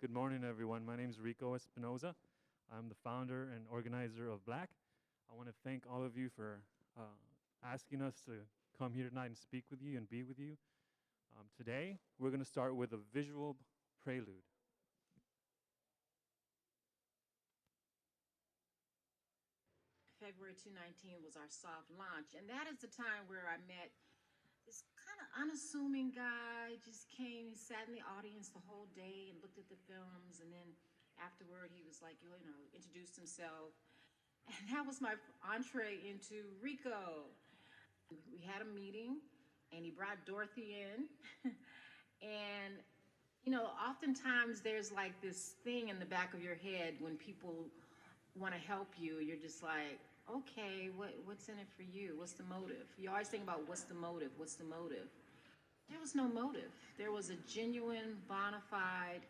Good morning, everyone. My name is Rico Espinoza. I'm the founder and organizer of B.L.A.C. I want to thank all of you for asking us to come here tonight and speak with you and be with you. Today, we're going to start with a visual prelude. February 2019 was our soft launch, and that is the time where I met this kind of unassuming guy. Just came, he sat in the audience the whole day and looked at the films, and then afterward he was like, introduced himself, and that was my entree into Rico. We had a meeting, and he brought Dorothy in, and oftentimes there's like this thing in the back of your head when people want to help you. You're just like, okay, what's in it for you? What's the motive? You always think about what's the motive? What's the motive? There was no motive. There was a genuine, bona fide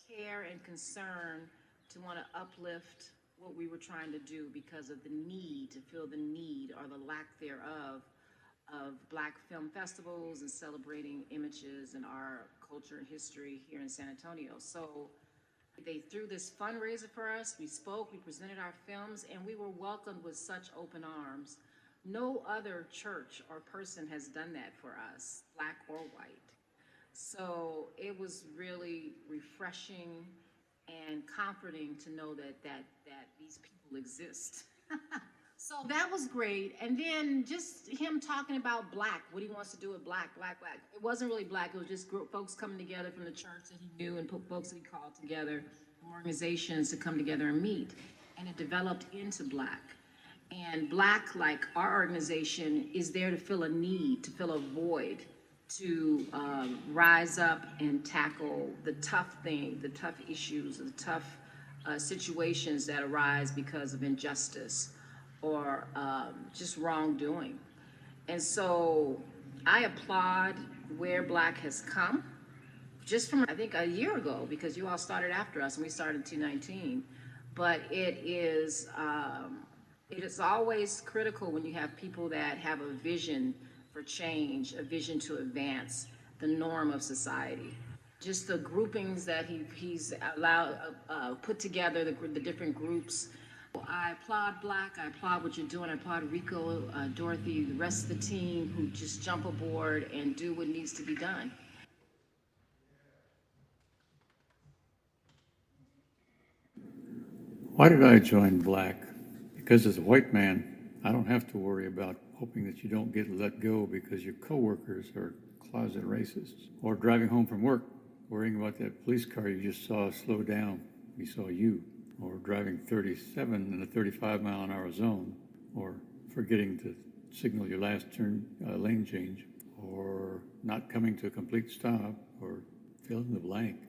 care and concern to want to uplift what we were trying to do because of the need, to feel the need or the lack thereof of Black film festivals and celebrating images and our culture and history here in San Antonio. So they threw this fundraiser for us. We spoke, we presented our films, and we were welcomed with such open arms. No other church or person has done that for us, Black or white. So it was really refreshing and comforting to know that these people exist. So that was great. And then just him talking about Black, what he wants to do with Black. It wasn't really Black, it was just folks coming together from the church that he knew and folks that he called together, organizations to come together and meet. And it developed into Black. And Black, like our organization, is there to fill a need, to fill a void, to rise up and tackle the tough thing, the tough issues, the tough situations that arise because of injustice or just wrongdoing. And so I applaud where Black has come, just from, I think, a year ago, because you all started after us and we started in 2019. But it is always critical when you have people that have a vision for change, a vision to advance the norm of society. Just the groupings that he's allowed, put together, the different groups. I applaud Black, I applaud what you're doing, I applaud Rico, Dorothy, the rest of the team who just jump aboard and do what needs to be done. Why did I join B.L.A.C? Because as a white man, I don't have to worry about hoping that you don't get let go because your coworkers are closet racists, or driving home from work worrying about that police car you just saw slow down. We saw you. Or driving 37 in a 35-mile-an-hour zone, or forgetting to signal your last turn lane change, or not coming to a complete stop, or fill in the blank,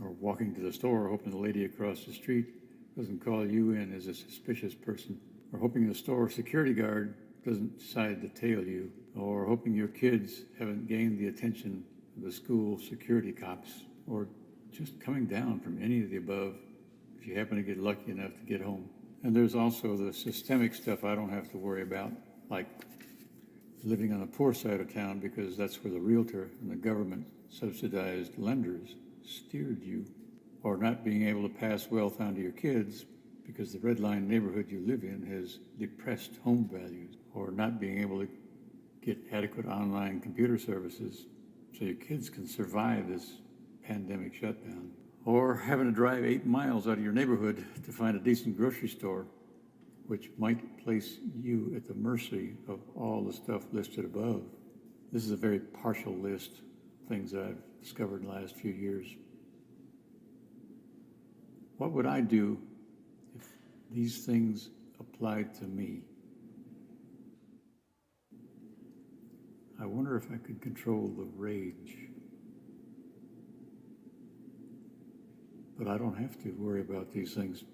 or walking to the store hoping the lady across the street doesn't call you in as a suspicious person, or hoping the store security guard doesn't decide to tail you, or hoping your kids haven't gained the attention of the school security cops, or just coming down from any of the above if you happen to get lucky enough to get home. And there's also the systemic stuff I don't have to worry about, like living on the poor side of town because that's where the realtor and the government subsidized lenders steered you, or not being able to pass wealth on to your kids because the red line neighborhood you live in has depressed home values, or not being able to get adequate online computer services so your kids can survive this pandemic shutdown, or having to drive 8 miles out of your neighborhood to find a decent grocery store, which might place you at the mercy of all the stuff listed above. This is a very partial list of things that I've discovered in the last few years. What would I do if these things applied to me? I wonder if I could control the rage. But I don't have to worry about these things.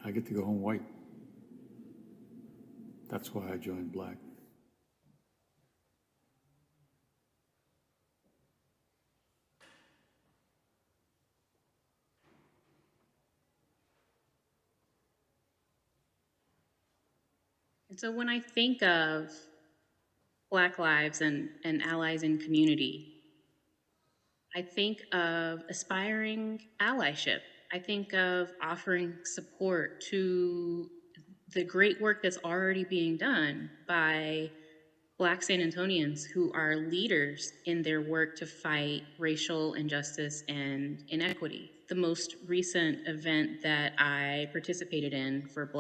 I get to go home white. That's why I joined B.L.A.C. And so when I think of Black lives and allies in community, I think of aspiring allyship. I think of offering support to the great work that's already being done by Black San Antonians who are leaders in their work to fight racial injustice and inequity. The most recent event that I participated in for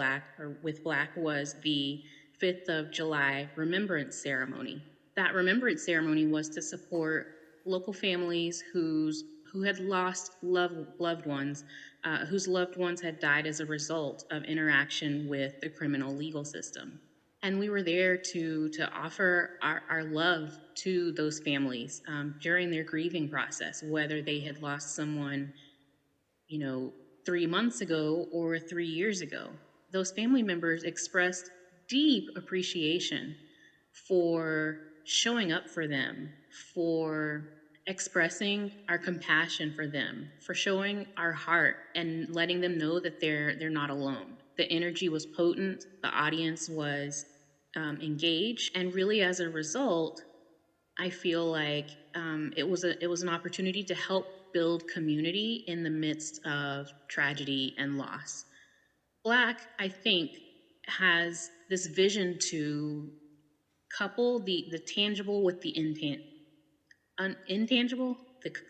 with Black was the 5th of July Remembrance Ceremony. That remembrance ceremony was to support local families who had lost loved ones, whose loved ones had died as a result of interaction with the criminal legal system. And we were there to offer our love to those families during their grieving process, whether they had lost someone, 3 months ago or 3 years ago. Those family members expressed deep appreciation for showing up for them, for expressing our compassion for them, for showing our heart and letting them know that they're not alone. The energy was potent, the audience was engaged, and really as a result, I feel like it was an opportunity to help build community in the midst of tragedy and loss. B.L.A.C, I think, has this vision to couple the tangible with the intangible,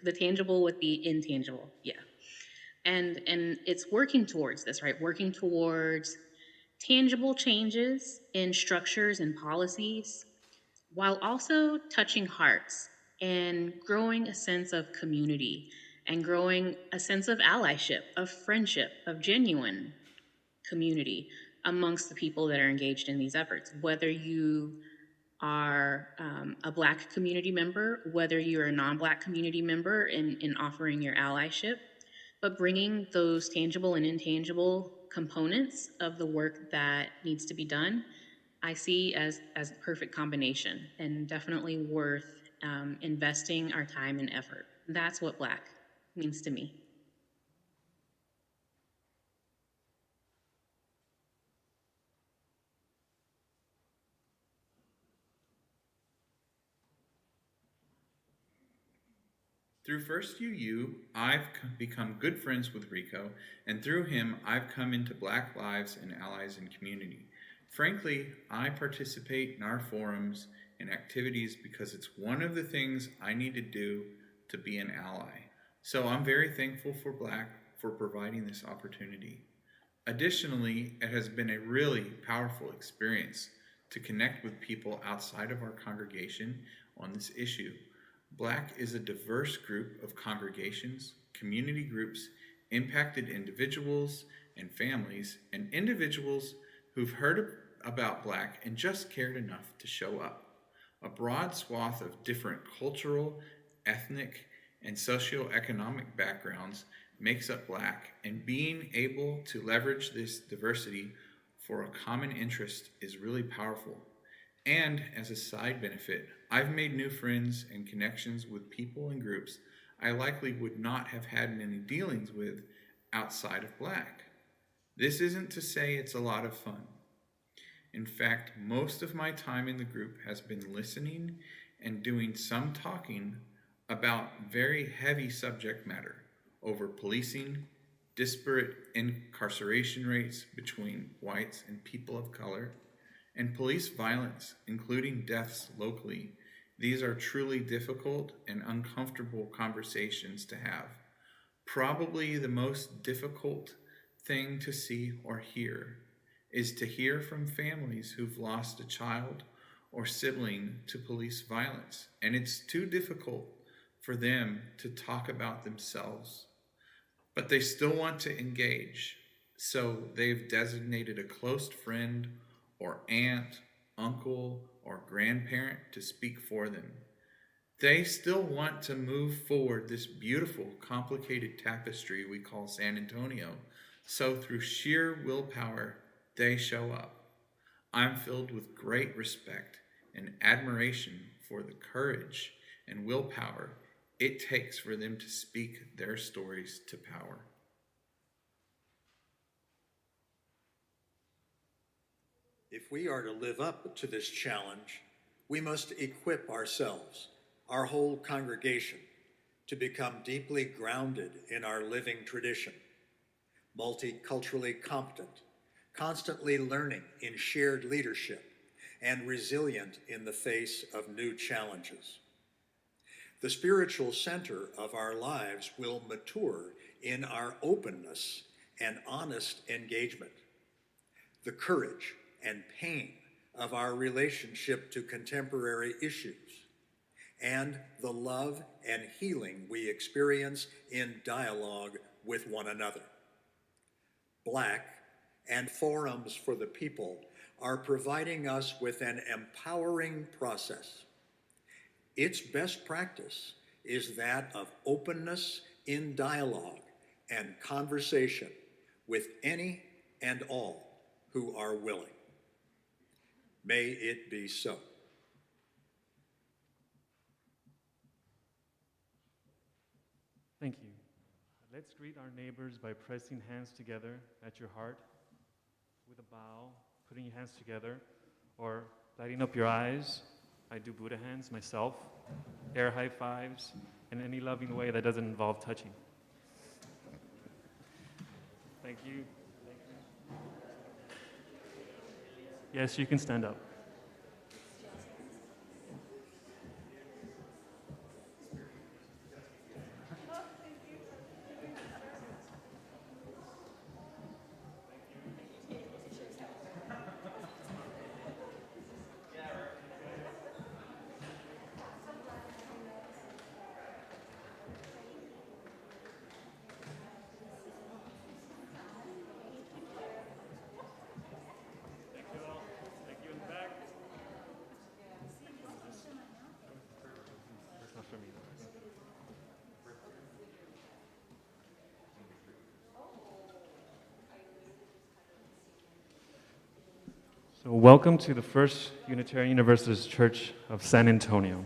the tangible with the intangible, yeah. And it's working towards this, right? Working towards tangible changes in structures and policies, while also touching hearts and growing a sense of community and growing a sense of allyship, of friendship, of genuine community amongst the people that are engaged in these efforts, whether you are a Black community member, whether you're a non-Black community member in offering your allyship, but bringing those tangible and intangible components of the work that needs to be done, I see as a perfect combination and definitely worth investing our time and effort. That's what B.L.A.C means to me. Through First UU, I've become good friends with Rico, and through him, I've come into Black lives and allies in community. Frankly, I participate in our forums and activities because it's one of the things I need to do to be an ally. So I'm very thankful for B.L.A.C for providing this opportunity. Additionally, it has been a really powerful experience to connect with people outside of our congregation on this issue. B.L.A.C is a diverse group of congregations, community groups, impacted individuals and families, and individuals who've heard about B.L.A.C and just cared enough to show up. A broad swath of different cultural, ethnic, and socioeconomic backgrounds makes up B.L.A.C, and being able to leverage this diversity for a common interest is really powerful. And as a side benefit, I've made new friends and connections with people and groups I likely would not have had many dealings with outside of B.L.A.C. This isn't to say it's a lot of fun. In fact, most of my time in the group has been listening and doing some talking about very heavy subject matter over policing, disparate incarceration rates between whites and people of color, and police violence, including deaths locally These are truly difficult and uncomfortable conversations to have. Probably the most difficult thing to see or hear is to hear from families who've lost a child or sibling to police violence, and it's too difficult for them to talk about themselves. But they still want to engage, so they've designated a close friend or aunt, uncle, or grandparent to speak for them. They still want to move forward this beautiful, complicated tapestry we call San Antonio, so through sheer willpower, they show up. I'm filled with great respect and admiration for the courage and willpower it takes for them to speak their stories to power. If we are to live up to this challenge, we must equip ourselves, our whole congregation, to become deeply grounded in our living tradition, multiculturally competent, constantly learning in shared leadership, and resilient in the face of new challenges. The spiritual center of our lives will mature in our openness and honest engagement. The courage and pain of our relationship to contemporary issues, and the love and healing we experience in dialogue with one another. B.L.A.C and Forums for the People are providing us with an empowering process. Its best practice is that of openness in dialogue and conversation with any and all who are willing. May it be so. Thank you. Let's greet our neighbors by pressing hands together at your heart with a bow, putting your hands together, or lighting up your eyes. I do Buddha hands myself, air high fives, in any loving way that doesn't involve touching. Thank you. Thank you. Yes, you can stand up. So welcome to the First Unitarian Universalist Church of San Antonio.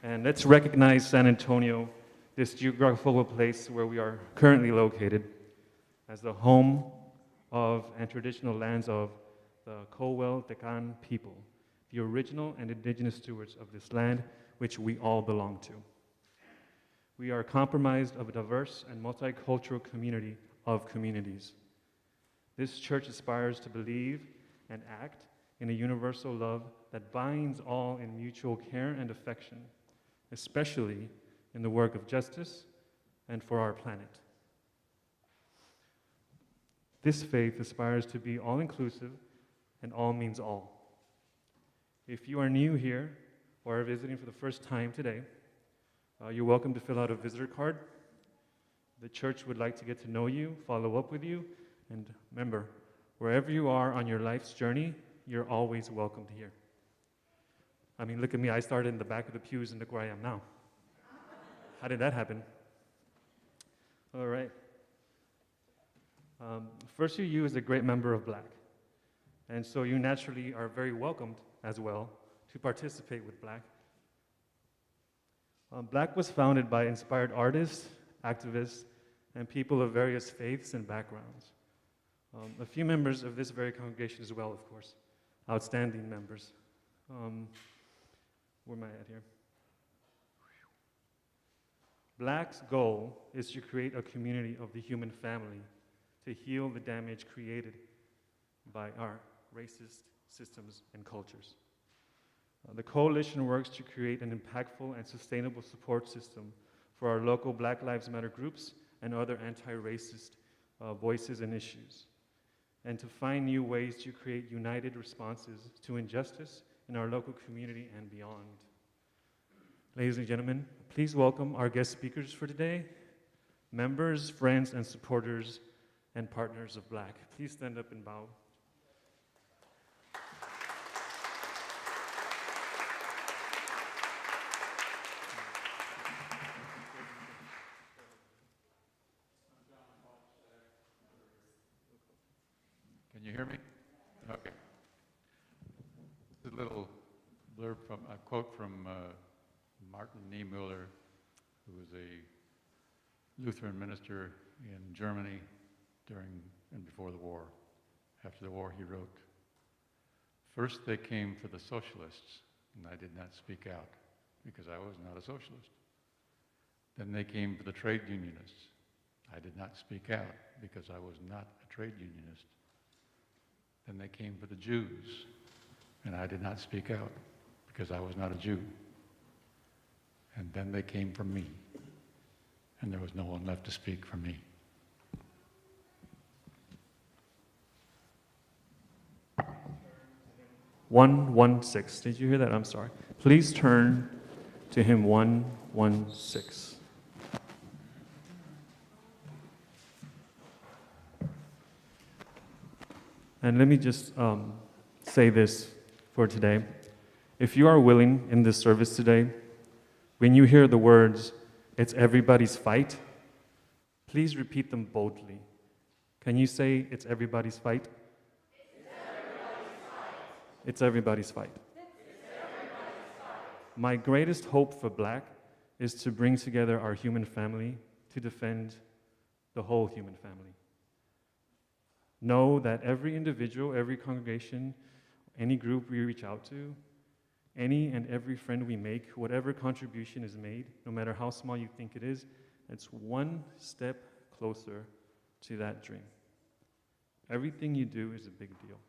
And let's recognize San Antonio, this geographical place where we are currently located, as the home of and traditional lands of the Tecan people, the original and indigenous stewards of this land, which we all belong to. We are comprised of a diverse and multicultural community of communities. This church aspires to believe and act in a universal love that binds all in mutual care and affection, especially in the work of justice and for our planet. This faith aspires to be all-inclusive, and all means all. If you are new here or are visiting for the first time today, you're welcome to fill out a visitor card. The church would like to get to know you, follow up with you, and remember, wherever you are on your life's journey, you're always welcomed here. I mean, look at me, I started in the back of the pews and look where I am now. How did that happen? All right. First UU is a great member of B.L.A.C, and so you naturally are very welcomed as well to participate with B.L.A.C. B.L.A.C was founded by inspired artists, activists, and people of various faiths and backgrounds. A few members of this very congregation as well, of course. Outstanding members. Where am I at here? B.L.A.C's goal is to create a community of the human family to heal the damage created by our racist systems and cultures. The coalition works to create an impactful and sustainable support system for our local Black Lives Matter groups and other anti-racist voices and issues, and to find new ways to create united responses to injustice in our local community and beyond. Ladies and gentlemen, please welcome our guest speakers for today, members, friends, and supporters, and partners of Black. Please stand up and bow. Can you hear me? Okay. This is a little blurb from a quote from Martin Niemöller, who was a Lutheran minister in Germany during and before the war. After the war, he wrote, "First they came for the socialists, and I did not speak out because I was not a socialist. Then they came for the trade unionists. I did not speak out because I was not a trade unionist. Then they came for the Jews, and I did not speak out because I was not a Jew. And then they came for me, and there was no one left to speak for me." 116. Did you hear that? I'm sorry. Please turn to hymn 116. And let me just say this for today. If you are willing in this service today, when you hear the words, "It's everybody's fight," please repeat them boldly. Can you say, "It's everybody's fight"? It's everybody's fight. My greatest hope for Black is to bring together our human family to defend the whole human family. Know that every individual, every congregation, any group we reach out to, any and every friend we make, whatever contribution is made, no matter how small you think it is, it's one step closer to that dream. Everything you do is a big deal.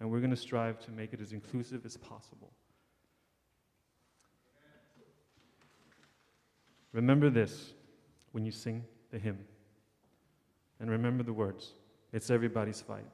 And we're going to strive to make it as inclusive as possible. Remember this when you sing the hymn. And remember the words, "It's everybody's fight."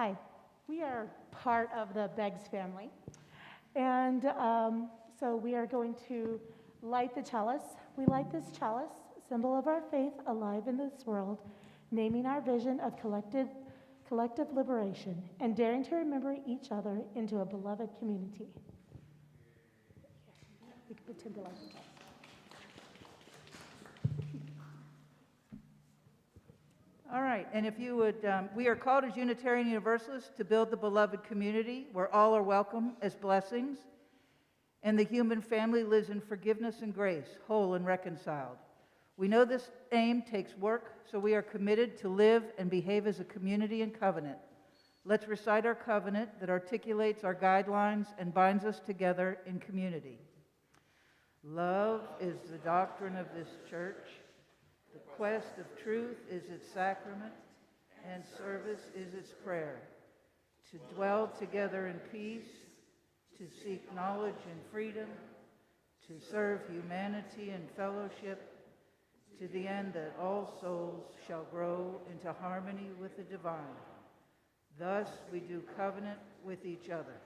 Hi, we are part of the Beggs family, and so we are going to light the chalice. We light this chalice, symbol of our faith alive in this world, naming our vision of collective liberation and daring to remember each other into a beloved community. We can pretend to light the chalice. All right, and if you would, we are called as Unitarian Universalists to build the beloved community where all are welcome as blessings, and the human family lives in forgiveness and grace, whole and reconciled. We know this aim takes work, so we are committed to live and behave as a community in covenant. Let's recite our covenant that articulates our guidelines and binds us together in community. Love is the doctrine of this church. The quest of truth is its sacrament, and service is its prayer. To dwell together in peace, to seek knowledge and freedom, to serve humanity and fellowship, to the end that all souls shall grow into harmony with the divine. Thus we do covenant with each other.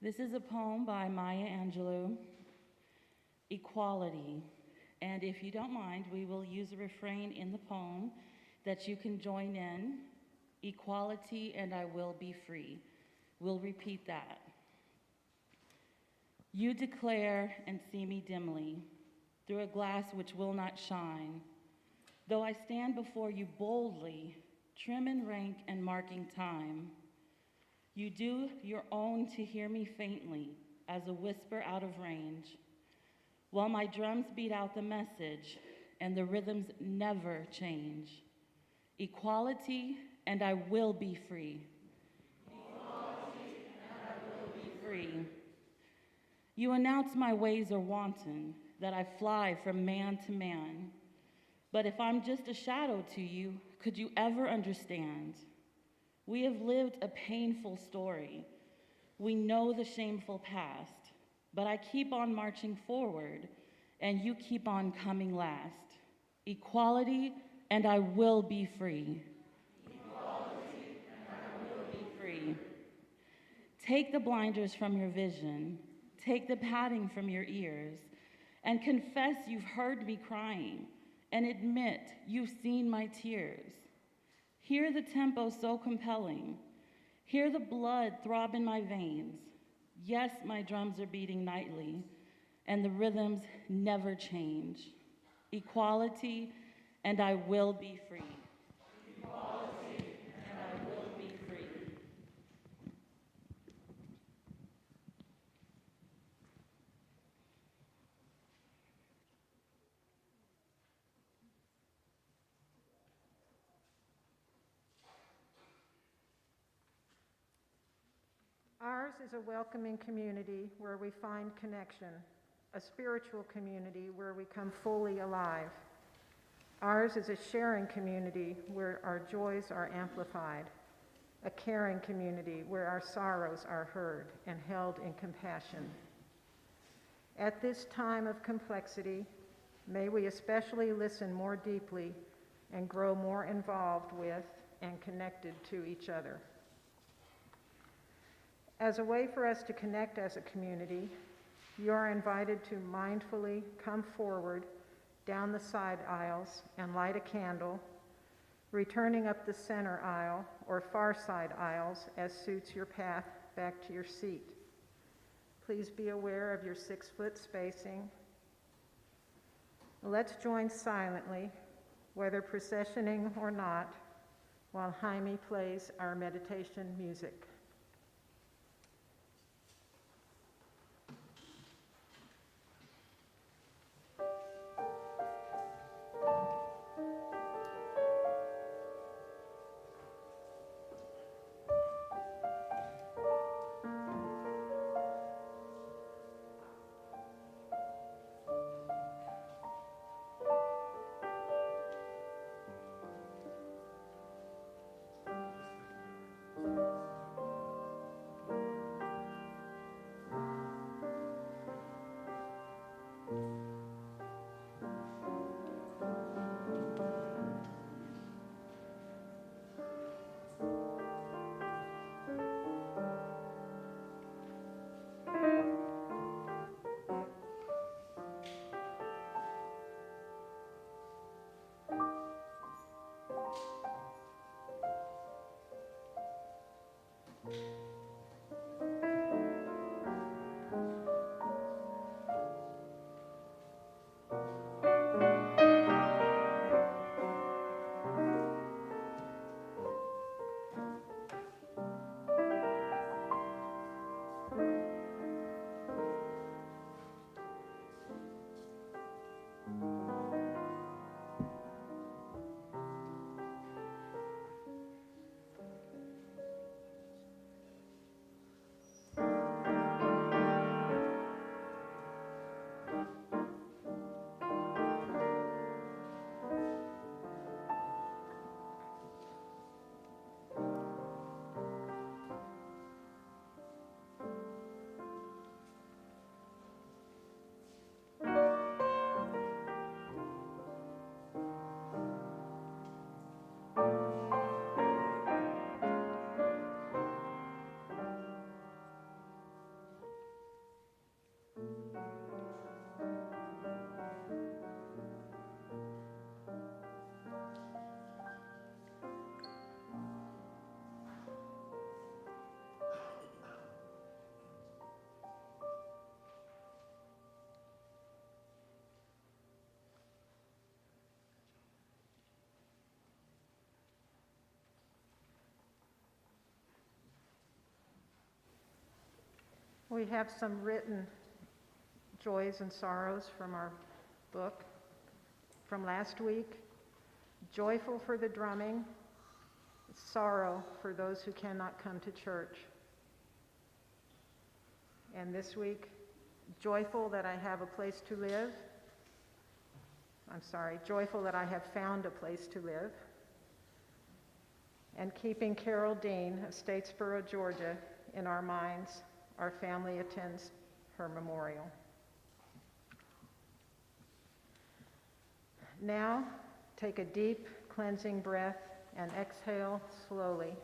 This is a poem by Maya Angelou, Equality. And if you don't mind, we will use a refrain in the poem that you can join in. Equality and I will be free. We'll repeat that. You declare and see me dimly through a glass which will not shine. Though I stand before you boldly, trim and rank and marking time. You do your own to hear me faintly as a whisper out of range, while my drums beat out the message and the rhythms never change. Equality and I will be free. Equality and I will be free. You announce my ways are wanton, that I fly from man to man. But if I'm just a shadow to you, could you ever understand? We have lived a painful story. We know the shameful past, but I keep on marching forward, and you keep on coming last. Equality, and I will be free. Equality, and I will be free. Take the blinders from your vision, take the padding from your ears, and confess you've heard me crying, and admit you've seen my tears. Hear the tempo so compelling. Hear the blood throb in my veins. Yes, my drums are beating nightly, and the rhythms never change. Equality, and I will be free. Equality, and I will be free. Ours is a welcoming community where we find connection, a spiritual community where we come fully alive. Ours is a sharing community where our joys are amplified, a caring community where our sorrows are heard and held in compassion. At this time of complexity, may we especially listen more deeply and grow more involved with and connected to each other. As a way for us to connect as a community, you are invited to mindfully come forward down the side aisles and light a candle, returning up the center aisle or far side aisles as suits your path back to your seat. Please be aware of your 6-foot spacing. Let's join silently, whether processioning or not, while Jaime plays our meditation music. We have some written joys and sorrows from our book from last week. Joyful for the drumming, sorrow for those who cannot come to church. And this week, joyful that I have a place to live. Joyful that I have found a place to live. And keeping Carol Dean of Statesboro, Georgia, in our minds, our family attends her memorial. Now, take a deep, cleansing breath and exhale slowly.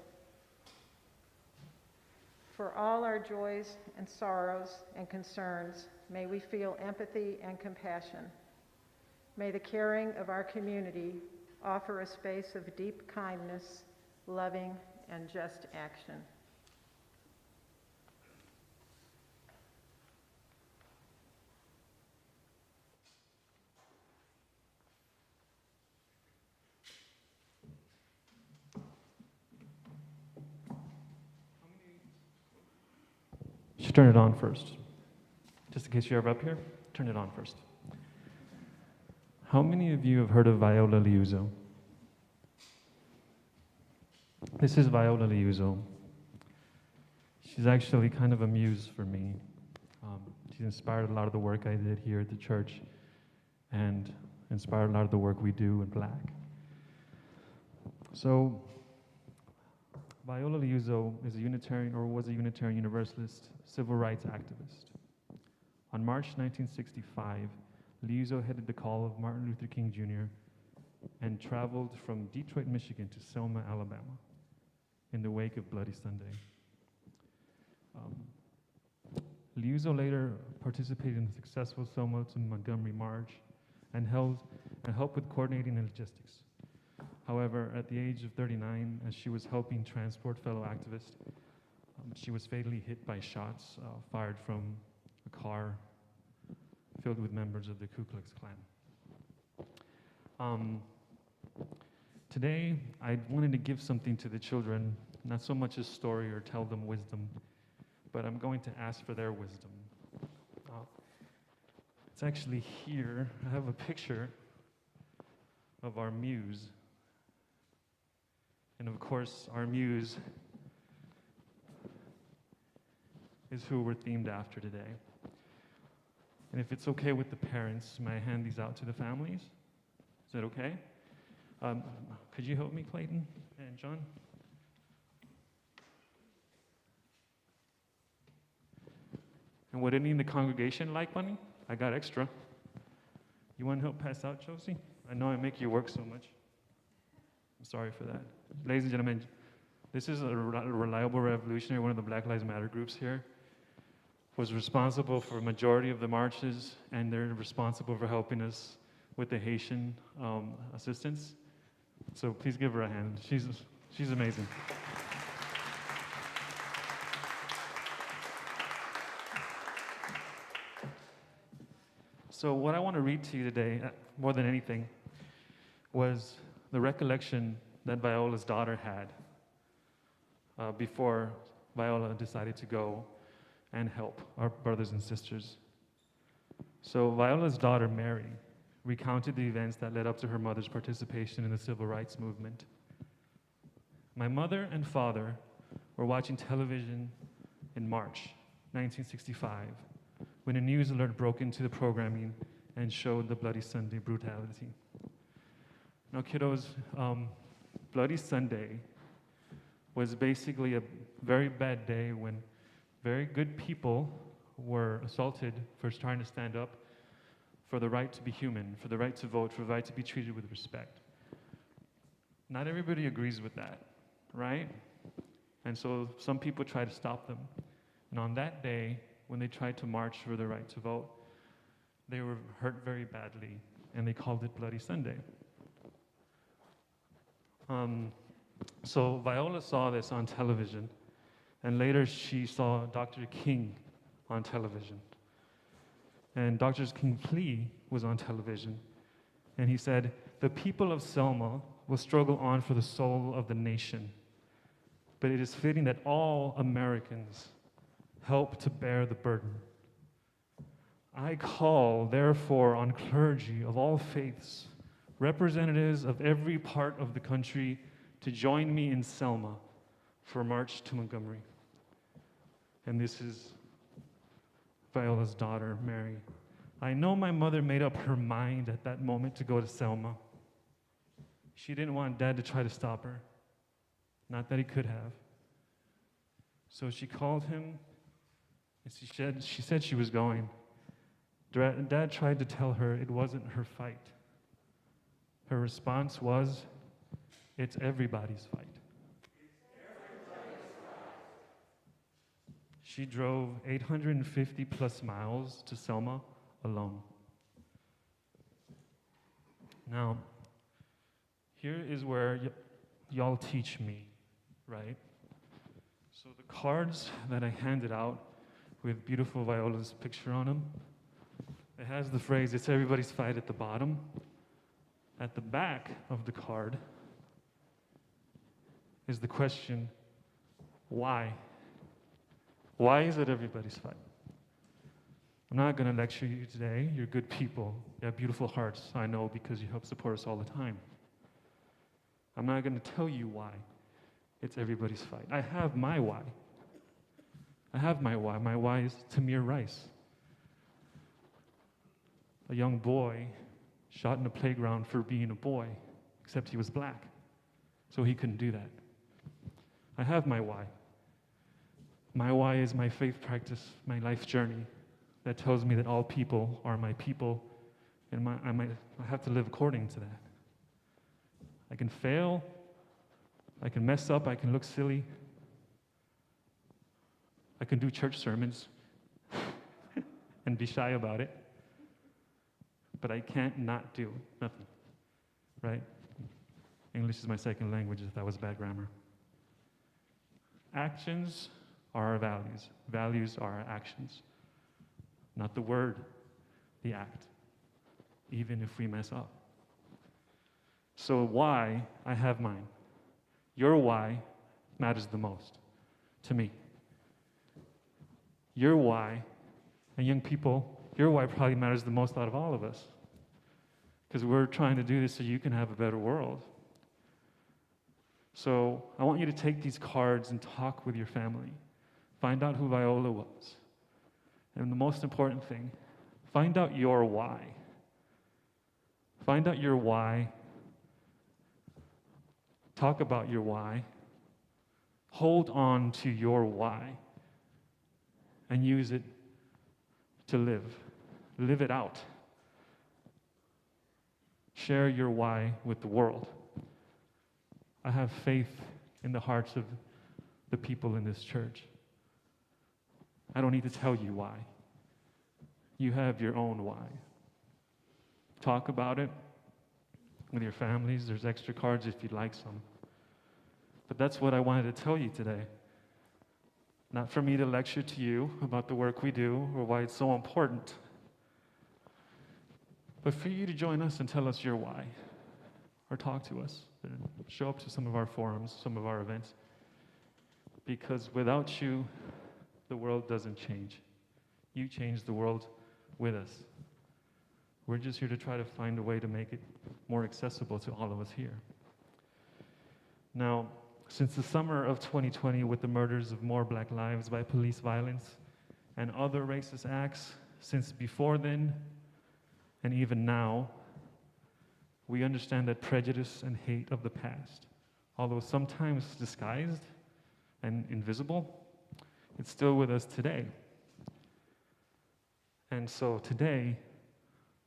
For all our joys and sorrows and concerns, may we feel empathy and compassion. May the caring of our community offer a space of deep kindness, loving, and just action. You should turn it on first. Just in case you're ever up here, turn it on first. How many of you have heard of Viola Liuzzo? This is Viola Liuzzo. She's actually kind of a muse for me. She's inspired a lot of the work I did here at the church and inspired a lot of the work we do in B.L.A.C. So, Viola Liuzzo is a Unitarian, or was a Unitarian Universalist civil rights activist. On March 1965, Liuzzo headed the call of Martin Luther King Jr. and traveled from Detroit, Michigan to Selma, Alabama, in the wake of Bloody Sunday. Liuzzo later participated in the successful Selma to Montgomery March and helped with coordinating and logistics. However, at the age of 39, as she was helping transport fellow activists, she was fatally hit by shots fired from a car filled with members of the Ku Klux Klan. Today, I wanted to give something to the children, not so much a story or tell them wisdom, but I'm going to ask for their wisdom. It's actually here. I have a picture of our muse. And of course, our muse is who we're themed after today. And if it's okay with the parents, may I hand these out to the families? Is that okay? Could you help me, Clayton and John? And would any in the congregation like money? I got extra. You want to help pass out, Josie? I know I make you work so much. I'm sorry for that. Ladies and gentlemen, this is a reliable revolutionary, one of the Black Lives Matter groups here, was responsible for a majority of the marches, and they're responsible for helping us with the Haitian assistance. So please give her a hand. She's amazing. So what I want to read to you today, more than anything, was the recollection that Viola's daughter had before Viola decided to go and help our brothers and sisters. So Viola's daughter, Mary, recounted the events that led up to her mother's participation in the civil rights movement. My mother and father were watching television in March 1965 when a news alert broke into the programming and showed the Bloody Sunday brutality. Now, kiddos, Bloody Sunday was basically a very bad day when very good people were assaulted for trying to stand up for the right to be human, for the right to vote, for the right to be treated with respect. Not everybody agrees with that, right? And so some people try to stop them. And on that day, when they tried to march for the right to vote, they were hurt very badly, and they called it Bloody Sunday. So Viola saw this on television, and later she saw Dr. King on television. And Dr. King's plea was on television, and he said, "The people of Selma will struggle on for the soul of the nation, but it is fitting that all Americans help to bear the burden. I call, therefore, on clergy of all faiths, representatives of every part of the country, to join me in Selma for March to Montgomery. And this is Viola's daughter, Mary. I know my mother made up her mind at that moment to go to Selma. She didn't want Dad to try to stop her. Not that he could have. So she called him, and she said she was going. Dad tried to tell her it wasn't her fight. Her response was, "It's everybody's fight." She drove 850 plus miles to Selma alone. Now, here is where y'all teach me, right? So the cards that I handed out with beautiful Viola's picture on them, it has the phrase, "It's everybody's fight" at the bottom. At the back of the card is the question, why? Why is it everybody's fight? I'm not going to lecture you today. You're good people. You have beautiful hearts, I know, because you help support us all the time. I'm not going to tell you why it's everybody's fight. I have my why. I have my why. My why is Tamir Rice, a young boy shot in a playground for being a boy, except he was black, so he couldn't do that. I have my why. My why is my faith practice, my life journey that tells me that all people are my people, and I have to live according to that. I can fail, I can mess up, I can look silly, I can do church sermons and be shy about it, but I can't not do nothing, right? English is my second language, if that was bad grammar. Actions are our values. Values are our actions. Not the word, the act, even if we mess up. So why, I have mine. Your why matters the most to me. Your why, and young people, your why probably matters the most out of all of us, because we're trying to do this so you can have a better world. So I want you to take these cards and talk with your family. Find out who Viola was. And the most important thing, find out your why. Find out your why. Talk about your why. Hold on to your why. And use it to live. Live it out. Share your why with the world. I have faith in the hearts of the people in this church. I don't need to tell you why. You have your own why. Talk about it with your families. There's extra cards if you'd like some. But that's what I wanted to tell you today. Not for me to lecture to you about the work we do or why it's so important, but for you to join us and tell us your why, or talk to us, and show up to some of our forums, some of our events, because without you, the world doesn't change. You change the world with us. We're just here to try to find a way to make it more accessible to all of us here. Now, since the summer of 2020, with the murders of more Black lives by police violence and other racist acts, since before then and even now, we understand that prejudice and hate of the past, although sometimes disguised and invisible, it's still with us today. And so today,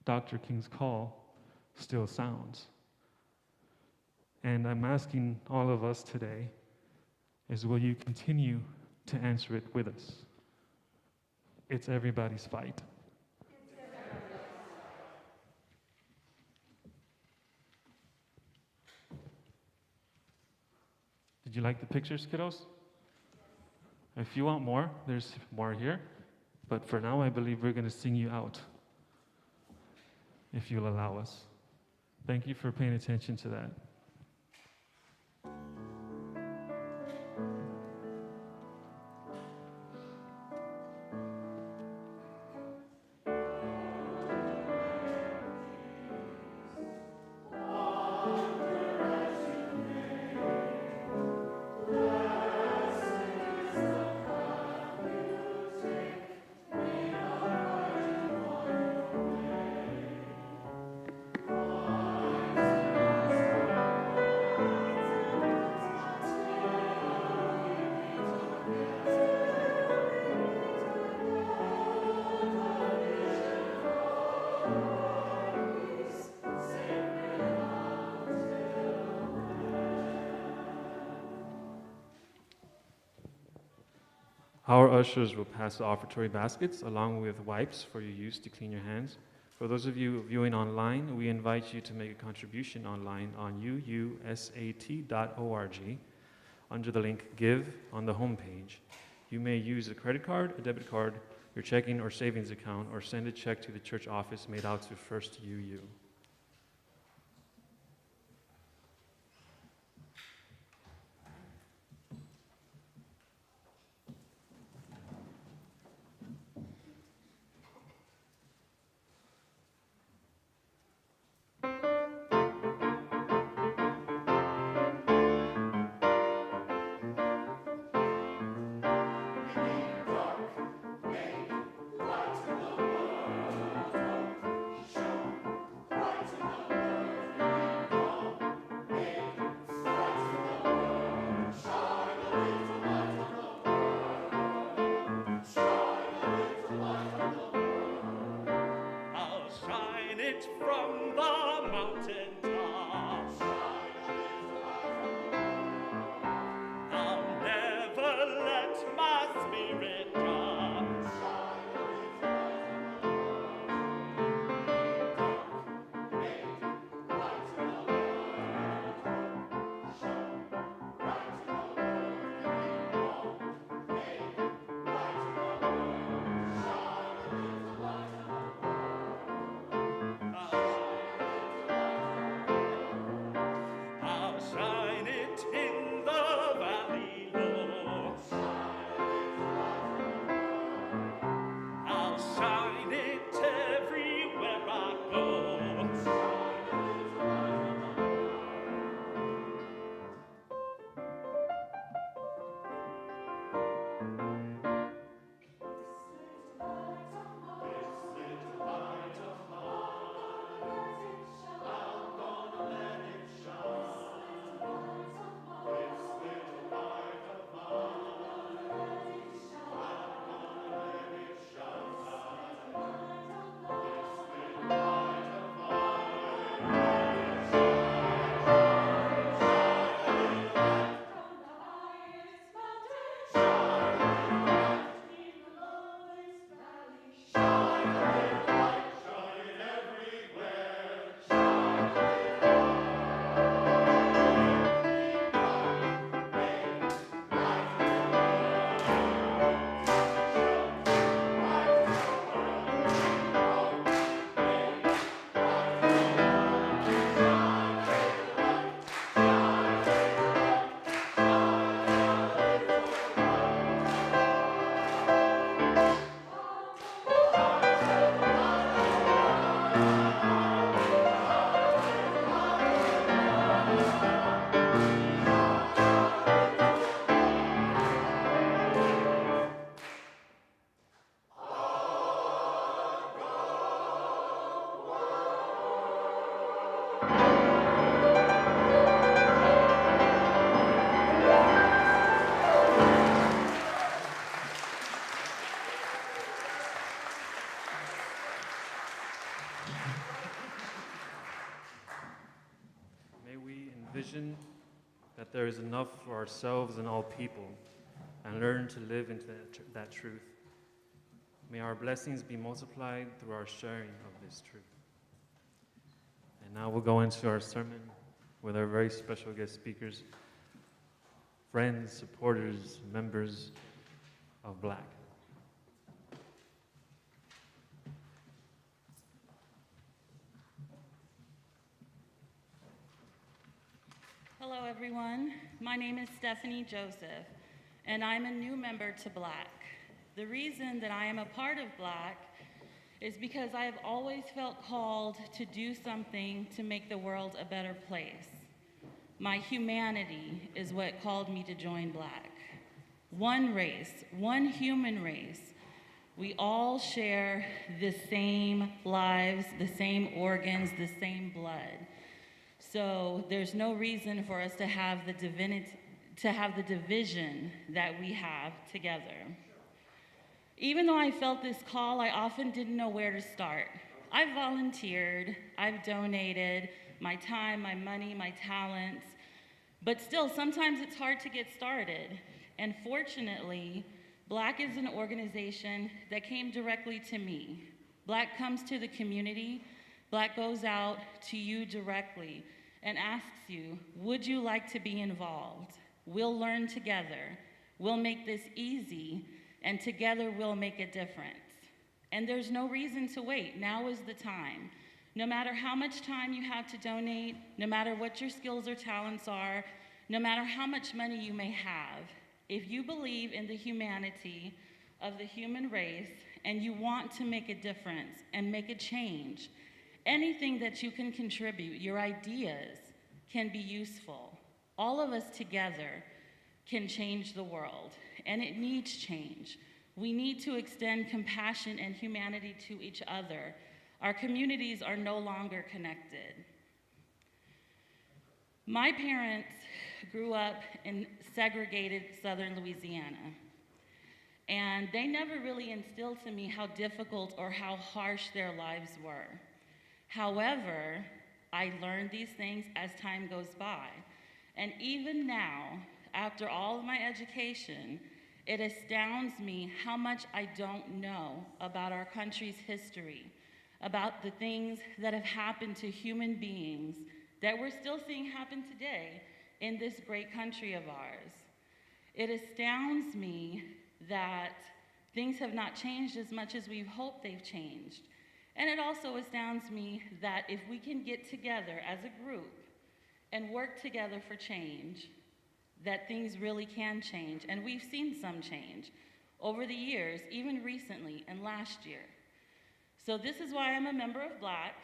Dr. King's call still sounds. And I'm asking all of us today is, will you continue to answer it with us? It's everybody's fight. Did you like the pictures, kiddos? If you want more, there's more here. But for now, I believe we're going to sing you out, if you'll allow us. Thank you for paying attention to that. Our ushers will pass the offertory baskets along with wipes for your use to clean your hands. For those of you viewing online, we invite you to make a contribution online on uusat.org under the link Give on the homepage. You may use a credit card, a debit card, your checking or savings account, or send a check to the church office made out to First UU. Vision that there is enough for ourselves and all people, and learn to live into that truth. May our blessings be multiplied through our sharing of this truth. And now we'll go into our sermon with our very special guest speakers, friends, supporters, members of B.L.A.C. Hello, everyone. My name is Stephanie Joseph, and I'm a new member to B.L.A.C. The reason that I am a part of B.L.A.C. is because I have always felt called to do something to make the world a better place. My humanity is what called me to join Black. One race, one human race. We all share the same lives, the same organs, the same blood. So there's no reason for us to have the division that we have together. Even though I felt this call, I often didn't know where to start. I've volunteered, I've donated my time, my money, my talents, but still, sometimes it's hard to get started. And fortunately, Black is an organization that came directly to me. Black comes to the community, Black goes out to you directly and asks you, would you like to be involved? We'll learn together, we'll make this easy, and together we'll make a difference. And there's no reason to wait. Now is the time. No matter how much time you have to donate, no matter what your skills or talents are, no matter how much money you may have, if you believe in the humanity of the human race and you want to make a difference and make a change, anything that you can contribute, your ideas can be useful. All of us together can change the world, and it needs change. We need to extend compassion and humanity to each other. Our communities are no longer connected. My parents grew up in segregated southern Louisiana, and they never really instilled to me how difficult or how harsh their lives were. However, I learned these things as time goes by. And even now, after all of my education, it astounds me how much I don't know about our country's history, about the things that have happened to human beings that we're still seeing happen today in this great country of ours. It astounds me that things have not changed as much as we've hoped they've changed. And it also astounds me that if we can get together as a group and work together for change, that things really can change. And we've seen some change over the years, even recently and last year. So this is why I'm a member of Black,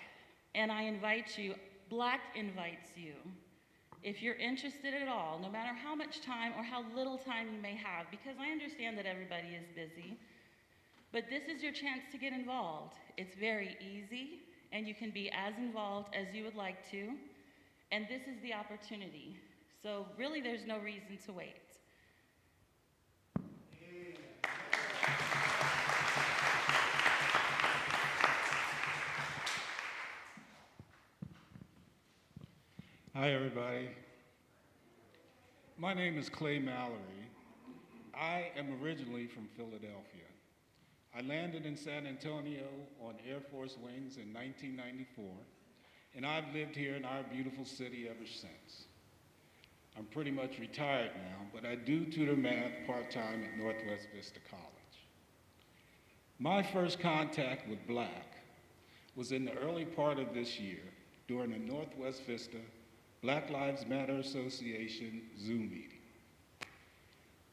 and I invite you, Black invites you. If you're interested at all, no matter how much time or how little time you may have, because I understand that everybody is busy, but this is your chance to get involved. It's very easy, and you can be as involved as you would like to, and this is the opportunity. So really, there's no reason to wait. Hi, everybody. My name is Clay Mallory. I am originally from Philadelphia. I landed in San Antonio on Air Force Wings in 1994, and I've lived here in our beautiful city ever since. I'm pretty much retired now, but I do tutor math part-time at Northwest Vista College. My first contact with Black was in the early part of this year during the Northwest Vista Black Lives Matter Association Zoom meeting.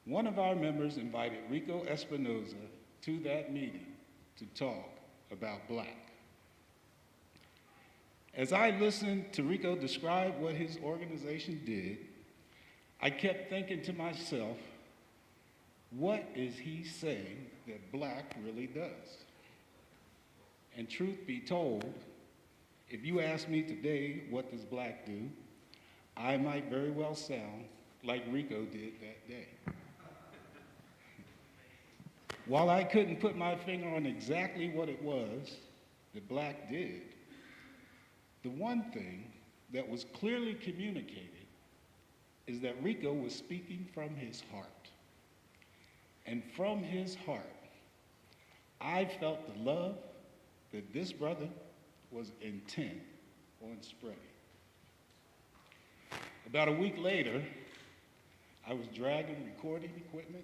One of our members invited Rico Espinoza to that meeting to talk about Black. As I listened to Rico describe what his organization did, I kept thinking to myself, what is he saying that Black really does? And truth be told, if you ask me today, what does Black do? I might very well sound like Rico did that day. While I couldn't put my finger on exactly what it was that Black did, the one thing that was clearly communicated is that Rico was speaking from his heart. And from his heart, I felt the love that this brother was intent on spreading. About a week later, I was dragging recording equipment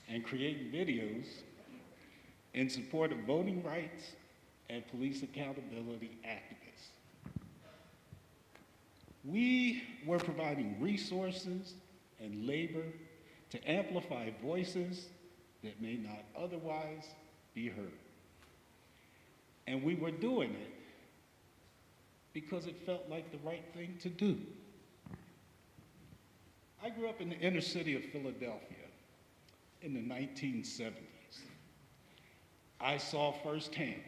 and creating videos in support of voting rights and police accountability activists. We were providing resources and labor to amplify voices that may not otherwise be heard. And we were doing it because it felt like the right thing to do. I grew up in the inner city of Philadelphia in the 1970s. I saw firsthand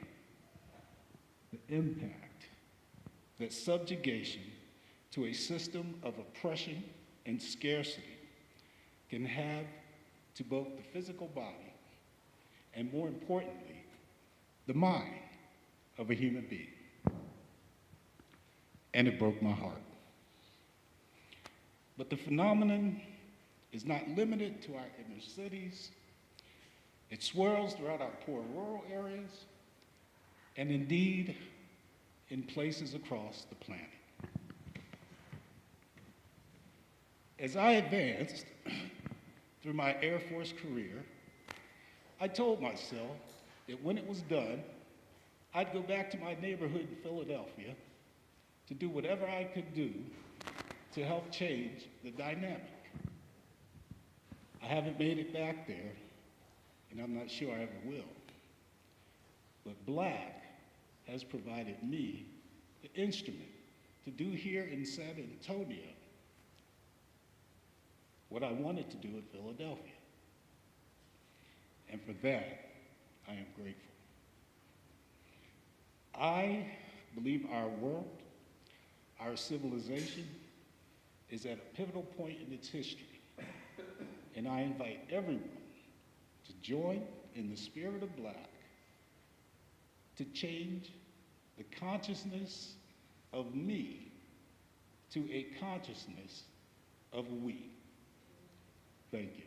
the impact that subjugation to a system of oppression and scarcity can have to both the physical body and, more importantly, the mind of a human being. And it broke my heart. But the phenomenon is not limited to our inner cities. It swirls throughout our poor rural areas, and indeed in places across the planet. As I advanced through my Air Force career, I told myself that when it was done, I'd go back to my neighborhood in Philadelphia to do whatever I could do to help change the dynamic. I haven't made it back there, and I'm not sure I ever will. But B.L.A.C has provided me the instrument to do here in San Antonio what I wanted to do in Philadelphia. And for that, I am grateful. I believe our world, our civilization, is at a pivotal point in its history. And I invite everyone to join in the spirit of B.L.A.C to change the consciousness of me to a consciousness of we. Thank you.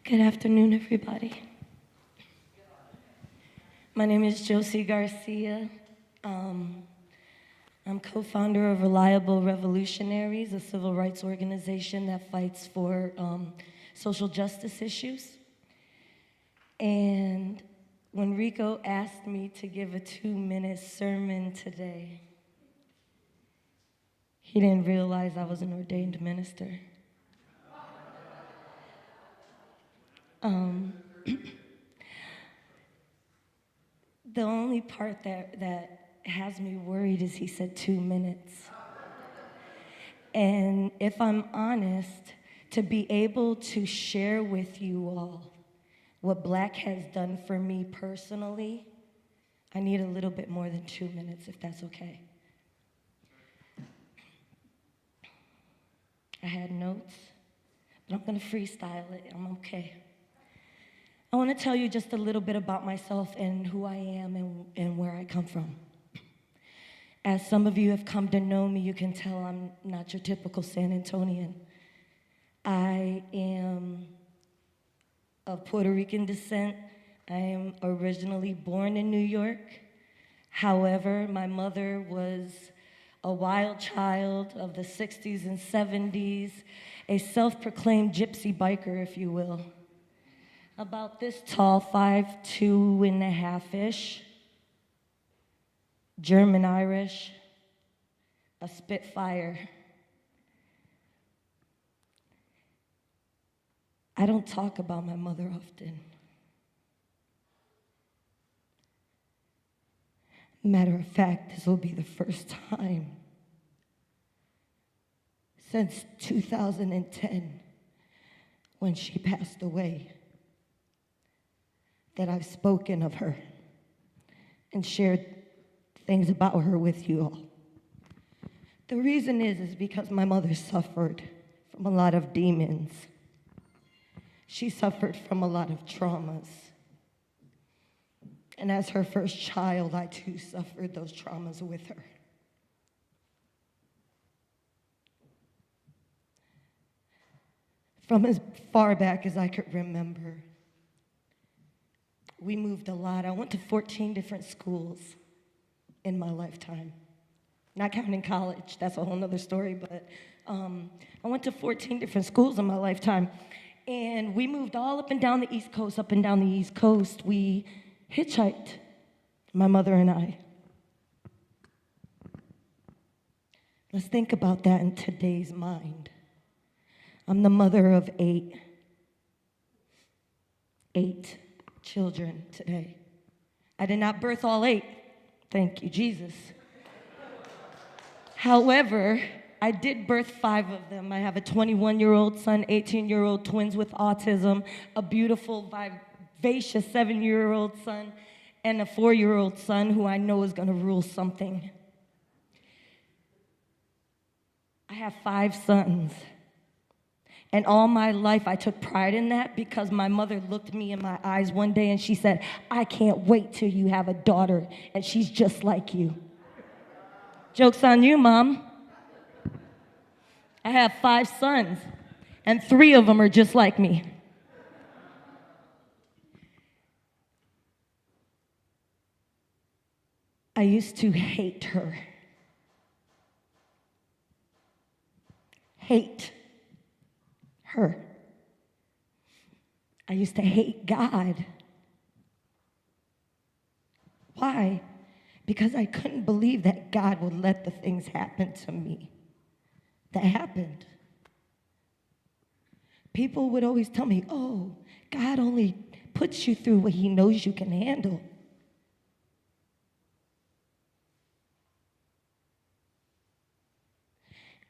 Good afternoon, everybody. My name is Josie Garcia. I'm co-founder of Reliable Revolutionaries, a civil rights organization that fights for social justice issues. And when Rico asked me to give a 2-minute sermon today, he didn't realize I was an ordained minister. The only part that has me worried is he said 2 minutes. And if I'm honest, to be able to share with you all what B.L.A.C has done for me personally, I need a little bit more than 2 minutes, if that's okay. I had notes, but I'm gonna freestyle it. I'm okay. I want to tell you just a little bit about myself and who I am and where I come from. As some of you have come to know me, you can tell I'm not your typical San Antonian. I am of Puerto Rican descent. I am originally born in New York. However, my mother was a wild child of the 60s and 70s, a self-proclaimed gypsy biker, if you will. About this tall, 5'2½-ish. German-Irish, a Spitfire. I don't talk about my mother often. Matter of fact, this will be the first time since 2010, when she passed away, that I've spoken of her and shared things about her with you all. The reason is because my mother suffered from a lot of demons. She suffered from a lot of traumas. And as her first child, I too suffered those traumas with her. From as far back as I could remember, we moved a lot. I went to 14 different schools in my lifetime. Not counting college, that's a whole nother story, but I went to 14 different schools in my lifetime. And we moved all up and down the East Coast, up and down the East Coast. We hitchhiked, my mother and I. Let's think about that in today's mind. I'm the mother of eight children today. I did not birth all 8. Thank you, Jesus. However, I did birth 5 of them. I have a 21-year-old son, 18-year-old twins with autism, a beautiful, vivacious 7-year-old son, and a 4-year-old son who I know is going to rule something. I have 5 sons. And all my life, I took pride in that because my mother looked me in my eyes one day and she said, I can't wait till you have a daughter and she's just like you. Joke's on you, Mom. I have 5 sons, and 3 of them are just like me. I used to hate her. Hate her. I used to hate God. Why? Because I couldn't believe that God would let the things happen to me that happened. People would always tell me, oh, God only puts you through what he knows you can handle.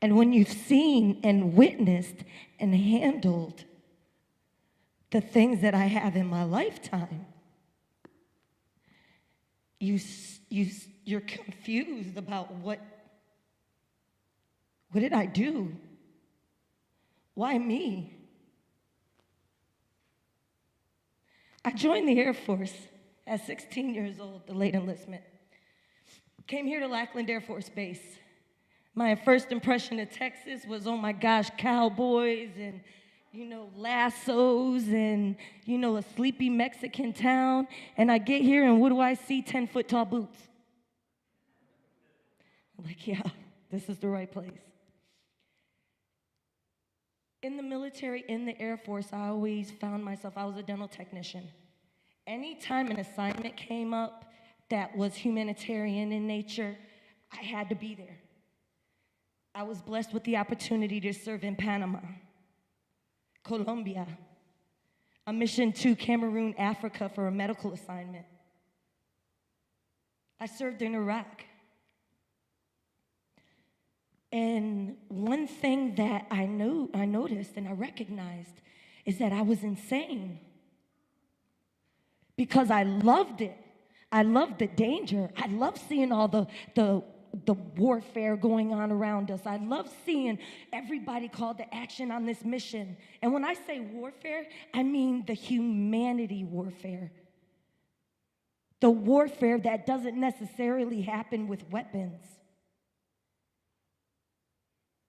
And when you've seen and witnessed and handled the things that I have in my lifetime, you're confused about what did I do? Why me? I joined the Air Force at 16 years old, delayed enlistment. Came here to Lackland Air Force Base. My first impression of Texas was, oh my gosh, cowboys and, lassos and, a sleepy Mexican town. And I get here and what do I see? 10-foot tall boots. I'm like, yeah, this is the right place. In the military, in the Air Force, I always found myself, I was a dental technician. Anytime an assignment came up that was humanitarian in nature, I had to be there. I was blessed with the opportunity to serve in Panama, Colombia, a mission to Cameroon, Africa for a medical assignment. I served in Iraq. And one thing that I noticed and I recognized is that I was insane because I loved it. I loved the danger. I loved seeing all the warfare going on around us. I love seeing everybody called to action on this mission. And when I say warfare, I mean the humanity warfare. The warfare that doesn't necessarily happen with weapons.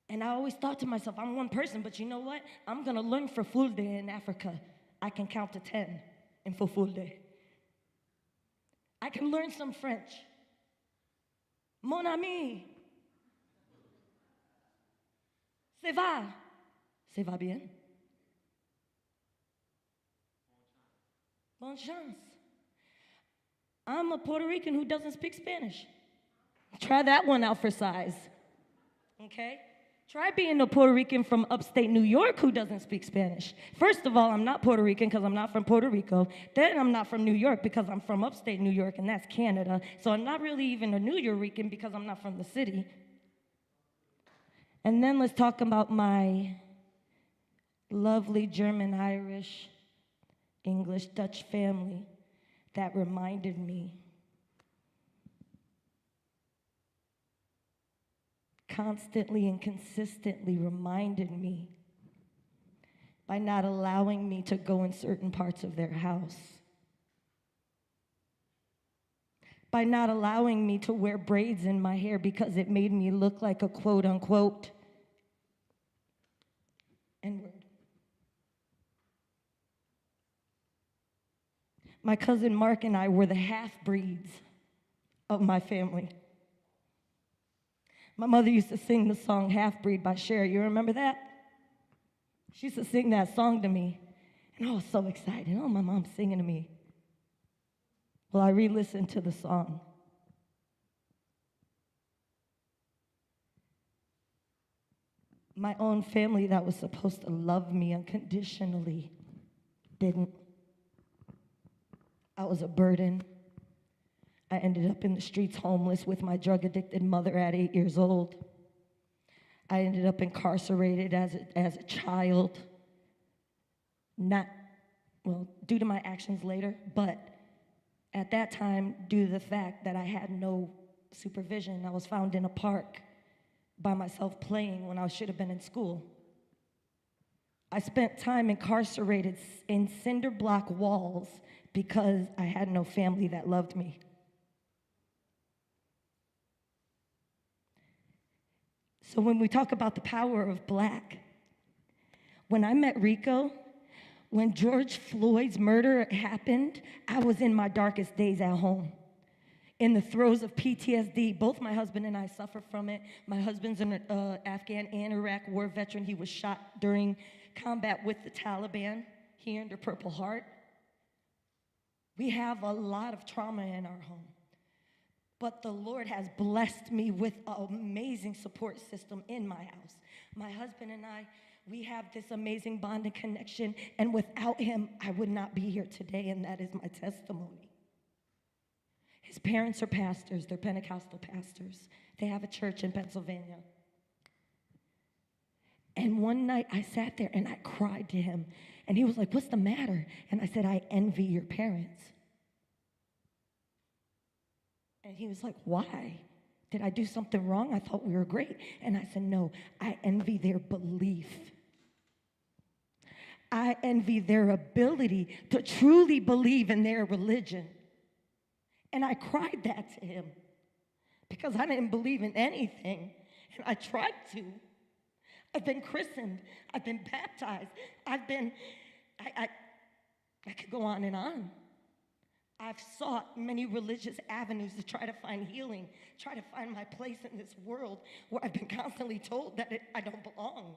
And I always thought to myself, I'm one person, but you know what? I'm going to learn Fulfulde in Africa. I can count to 10 in Fulfulde. I can learn some French. Mon ami. Ça va? Ça va bien? Bonne chance. I'm a Puerto Rican who doesn't speak Spanish. Try that one out for size. Okay? Try being a Puerto Rican from upstate New York who doesn't speak Spanish. First of all, I'm not Puerto Rican because I'm not from Puerto Rico. Then I'm not from New York because I'm from upstate New York, and that's Canada. So I'm not really even a New Yorican because I'm not from the city. And then let's talk about my lovely German, Irish, English, Dutch family that reminded me constantly and consistently reminded me by not allowing me to go in certain parts of their house, by not allowing me to wear braids in my hair because it made me look like a quote-unquote N-word. My cousin Mark and I were the half-breeds of my family. My mother used to sing the song Half-Breed by Cher. You remember that? She used to sing that song to me. And I was so excited. Oh, my mom's singing to me. Well, I re-listened to the song. My own family that was supposed to love me unconditionally didn't. I was a burden. I ended up in the streets homeless with my drug-addicted mother at 8 years old. I ended up incarcerated as a child, due to my actions later, but at that time, due to the fact that I had no supervision, I was found in a park by myself playing when I should have been in school. I spent time incarcerated in cinder block walls because I had no family that loved me. So when we talk about the power of Black, when I met Rico, when George Floyd's murder happened, I was in my darkest days at home, in the throes of PTSD. Both my husband and I suffer from it. My husband's an Afghan and Iraq war veteran. He was shot during combat with the Taliban. He earned a Purple Heart. We have a lot of trauma in our home. But the Lord has blessed me with an amazing support system in my house. My husband and I, we have this amazing bond and connection, and without him, I would not be here today, and that is my testimony. His parents are pastors. They're Pentecostal pastors. They have a church in Pennsylvania. And one night, I sat there, and I cried to him, and he was like, "What's the matter?" And I said, "I envy your parents." And he was like, "Why? Did I do something wrong? I thought we were great." And I said, "No, I envy their belief. I envy their ability to truly believe in their religion." And I cried that to him because I didn't believe in anything. And I tried to. I've been christened. I've been baptized. I could go on and on. I've sought many religious avenues to try to find healing, try to find my place in this world where I've been constantly told that I don't belong.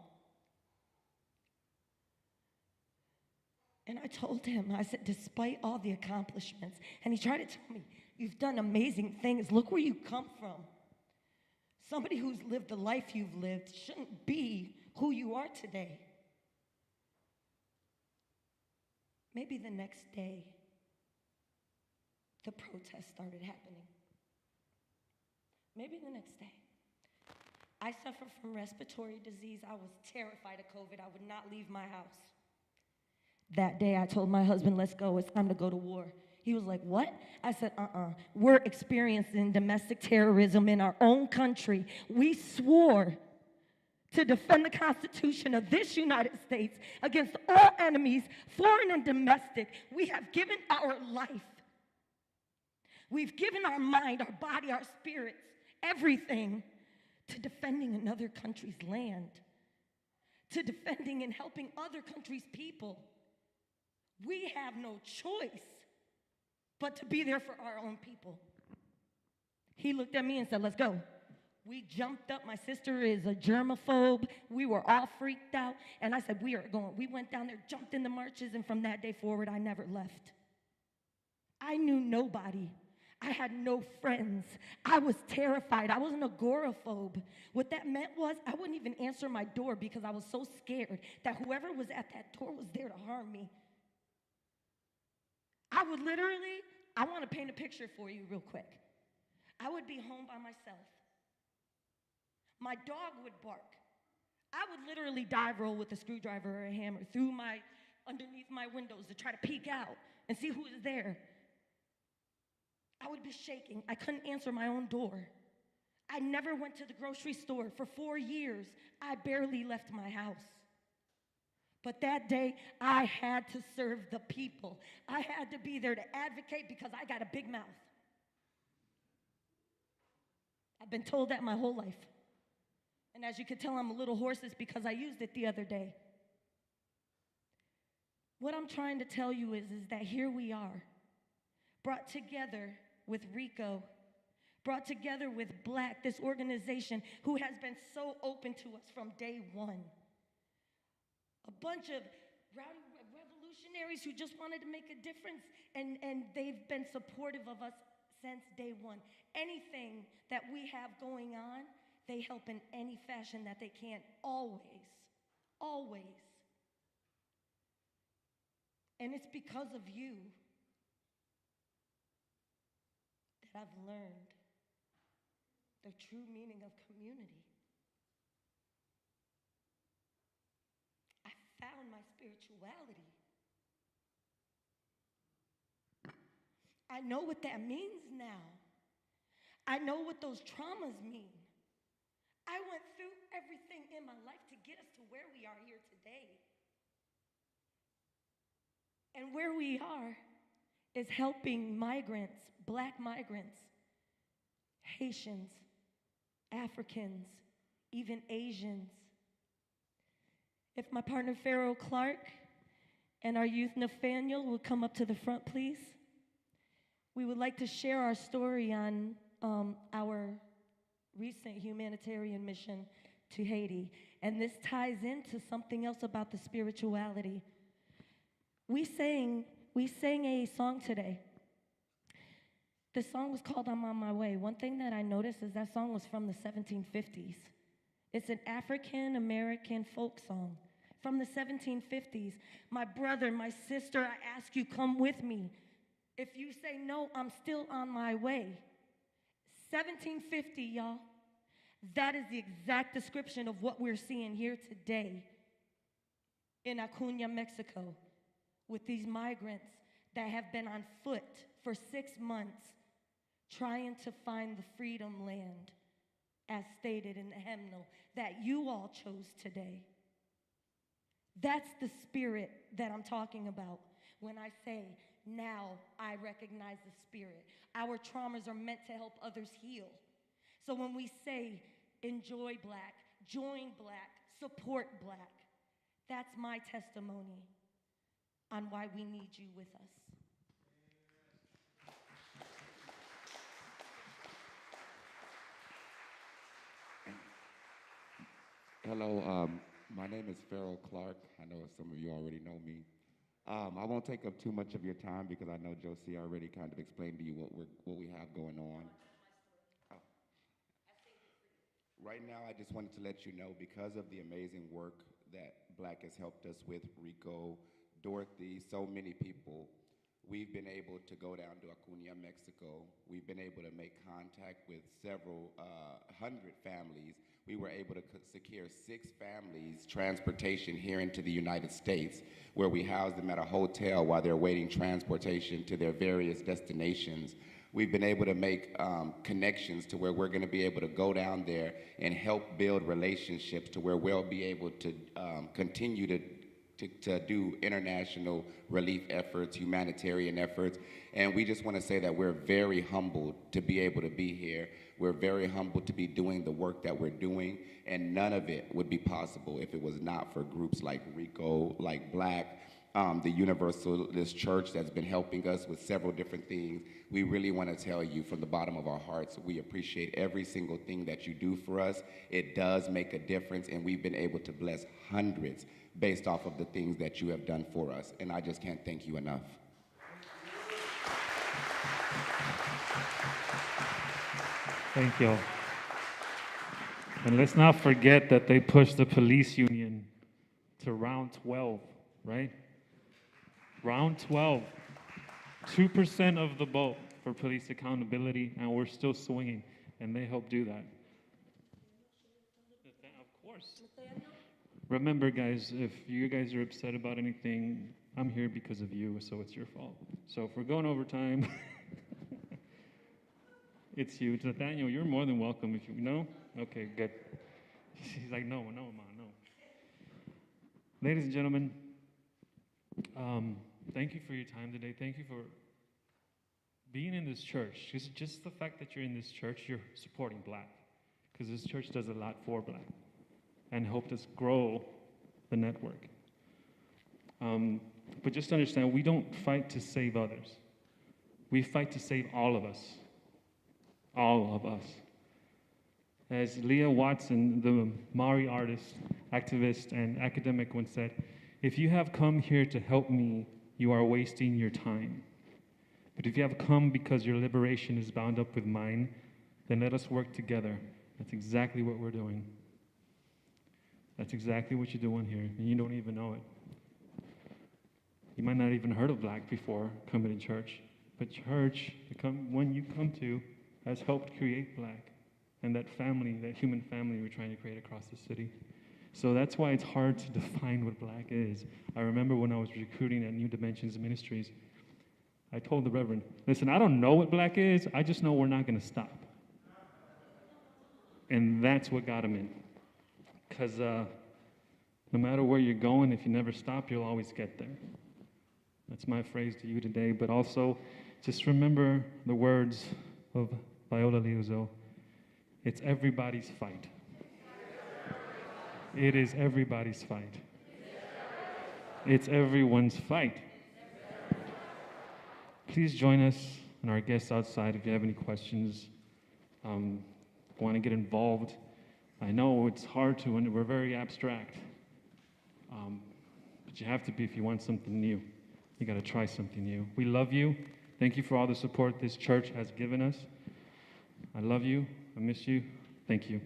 And I told him, I said, despite all the accomplishments, and he tried to tell me, "You've done amazing things. Look where you come from. Somebody who's lived the life you've lived shouldn't be who you are today." Maybe the next day, the protest started happening. Maybe the next day. I suffer from respiratory disease. I was terrified of COVID. I would not leave my house. That day, I told my husband, "Let's go. It's time to go to war." He was like, "What?" I said, We're experiencing domestic terrorism in our own country. We swore to defend the Constitution of this United States against all enemies, foreign and domestic. We have given our life. We've given our mind, our body, our spirits, everything to defending another country's land, to defending and helping other countries' people. We have no choice but to be there for our own people. He looked at me and said, "Let's go." We jumped up. My sister is a germaphobe. We were all freaked out. And I said, "We are going." We went down there, jumped in the marches, and from that day forward, I never left. I knew nobody. I had no friends. I was terrified. I was an agoraphobe. What that meant was I wouldn't even answer my door because I was so scared that whoever was at that door was there to harm me. I want to paint a picture for you real quick. I would be home by myself. My dog would bark. I would literally dive roll with a screwdriver or a hammer underneath my windows to try to peek out and see who is there. I would be shaking. I couldn't answer my own door. I never went to the grocery store. For 4 years, I barely left my house. But that day, I had to serve the people. I had to be there to advocate because I got a big mouth. I've been told that my whole life. And as you can tell, I'm a little hoarse. It's because I used it the other day. What I'm trying to tell you is that here we are, brought together with Rico, brought together with B.L.A.C, this organization who has been so open to us from day one. A bunch of rowdy revolutionaries who just wanted to make a difference, and they've been supportive of us since day one. Anything that we have going on, They help in any fashion that they can, always, always. And it's because of you that I've learned the true meaning of community. I found my spirituality. I know what that means now. I know what those traumas mean. I went through everything in my life to get us to where we are here today. And where we are is helping migrants, Black migrants, Haitians, Africans, even Asians. If my partner Pharaoh Clark and our youth Nathaniel will come up to the front, please. We would like to share our story on our recent humanitarian mission to Haiti. And this ties into something else about the spirituality. We sang a song today. The song was called I'm on My Way. One thing that I noticed is that song was from the 1750s. It's an African-American folk song from the 1750s. My brother, my sister, I ask you, come with me. If you say no, I'm still on my way. 1750, y'all. That is the exact description of what we're seeing here today in Acuña, Mexico, with these migrants that have been on foot for 6 months trying to find the freedom land, as stated in the hymnal that you all chose today. That's the spirit that I'm talking about when I say, now I recognize the spirit. Our traumas are meant to help others heal. So when we say, enjoy Black, join Black, support Black, that's my testimony on why we need you with us. Hello, my name is Pharaoh Clark. I know some of you already know me. I won't take up too much of your time because I know Josie already kind of explained to you what we have going on. Oh. Right now, I just wanted to let you know, because of the amazing work that Black has helped us with, Rico, Dorothy, so many people, we've been able to go down to Acuña, Mexico. We've been able to make contact with several hundred families. We were able to secure 6 families transportation here into the United States, where we house them at a hotel while they're waiting transportation to their various destinations. We've been able to make connections to where we're going to be able to go down there and help build relationships to where we'll be able to continue to do international relief efforts, humanitarian efforts. And we just want to say that we're very humbled to be able to be here. We're very humbled to be doing the work that we're doing, and none of it would be possible if it was not for groups like Rico, like Black, the Universalist Church that's been helping us with several different things. We really want to tell you from the bottom of our hearts, we appreciate every single thing that you do for us. It does make a difference, and we've been able to bless hundreds based off of the things that you have done for us. And I just can't thank you enough. Thank you. And let's not forget that they pushed the police union to round 12, right? Round 12. 2% of the vote for police accountability, and we're still swinging, and they helped do that. Of course. Remember, guys, if you guys are upset about anything, I'm here because of you, so it's your fault. So if we're going over time, it's you. Nathaniel, you're more than welcome. If you know, okay, good. He's like, no, Ma, no. Ladies and gentlemen, thank you for your time today. Thank you for being in this church. Just the fact that you're in this church, you're supporting Black, because this church does a lot for Black and helped us grow the network. But just understand, we don't fight to save others. We fight to save all of us. All of us. As Leah Watson, the Maori artist, activist, and academic once said, if you have come here to help me, you are wasting your time. But if you have come because your liberation is bound up with mine, then let us work together That's exactly what we're doing. That's exactly what you're doing here, and you don't even know it. You might not even heard of Black before coming to church, but church, when you come to, has helped create Black and that family, that human family we're trying to create across the city. So that's why it's hard to define what Black is. I remember when I was recruiting at New Dimensions Ministries, I told the Reverend, listen, I don't know what Black is, I just know we're not going to stop. And that's what got him in. Because no matter where you're going, if you never stop, you'll always get there. That's my phrase to you today. But also, just remember the words of Viola Liuzzo. It's everybody's fight. It is everybody's fight. It's everyone's fight. Please join us and our guests outside if you have any questions, want to get involved. I know it's hard to, and we're very abstract, but you have to be if you want something new. You got to try something new. We love you. Thank you for all the support this church has given us. I love you. I miss you. Thank you.